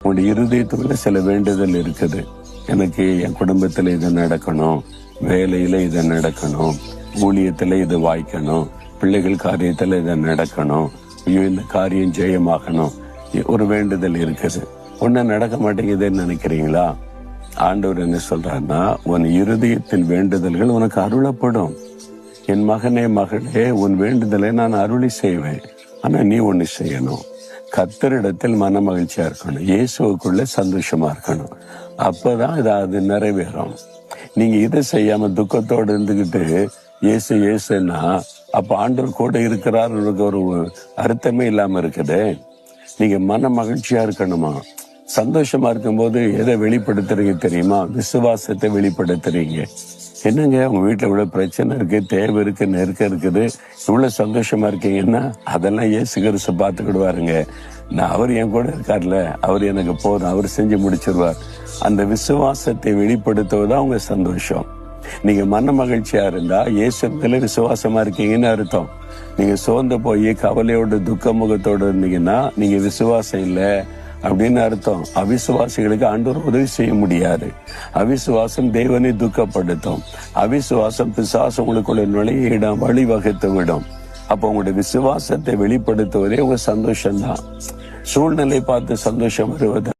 உங்களுடைய இருதயத்துக்குள்ள சில வேண்டுதல் இருக்குது. எனக்கு என் குடும்பத்துல இது நடக்கணும், வேலையில இது நடக்கணும், ஊழியத்துல இது வாய்க்கணும், பிள்ளைகள் காரியத்துல இது நடக்கணும், ஐயோ இந்த காரியம் ஜெயமாகணும், ஒரு வேண்டுதல் இருக்குது. ஒண்ணு நடக்க மாட்டேங்குதுன்னு நினைக்கிறீங்களா? ஆண்டவர் என்ன சொல்றாருன்னா, உன் இருதயத்தின் வேண்டுதல்கள் உனக்கு அருளப்படும். என் மகனே மகளே, உன் வேண்டுதலை நான் அருளி செய்வேன். ஆனா நீ ஒண்ணு செய்யணும், கர்த்தரிடத்தில் மன மகிழ்ச்சியா இருக்கணும், இயேசுக்குள்ள சந்தோஷமா இருக்கணும். அப்பதான் அது நிறைவேறும். நீங்க இதை செய்யாம துக்கத்தோடு இருந்துகிட்டு இயேசு இயேசுன்னா அப்ப ஆண்டவர் கூட இருக்கிறார் ஒரு அர்த்தமே இல்லாம இருக்குது. நீங்க மன மகிழ்ச்சியா இருக்கணுமா? சந்தோஷமா இருக்கும்போது எதை வெளிப்படுத்துறீங்க தெரியுமா? விசுவாசத்தை வெளிப்படுத்துறீங்க. என்னங்க உங்க வீட்டுல இவ்வளவு பிரச்சனை இருக்கு, தேவை இருக்கு, நெருக்கம் இருக்குது, இவ்வளவு சந்தோஷமா இருக்கீங்கன்னா அதெல்லாம் இயேசு கிறிஸ்து பார்த்துக்கிடுவாருங்க. அவர் என் கூட இருக்கார்ல, அவர் எனக்கு போதும், அவர் செஞ்சு முடிச்சிருவார். அந்த விசுவாசத்தை வெளிப்படுத்துவதா உங்க சந்தோஷம். நீங்க மன மகிழ்ச்சியா இருந்தா இயேசு மேல விசுவாசமா இருக்கீங்கன்னு அர்த்தம். நீங்க சோர்ந்து போய் கவலையோட துக்க முகத்தோடு இருந்தீங்கன்னா நீங்க விசுவாசம் இல்ல அப்படின்னு அர்த்தம். அவிசுவாசிகளுக்கு ஆண்டவர் உதவி செய்ய முடியாது. அவிசுவாசம் தேவனை துக்கப்படுத்தும். அவிசுவாசம் பிசாசு உங்களுக்குள்ள நுழையிடம் வழிவகுத்து விடும். அப்ப உங்களுடைய விசுவாசத்தை வெளிப்படுத்துவதே உங்க சந்தோஷம்தான். சூழ்நிலை பார்த்து சந்தோஷம் வருவது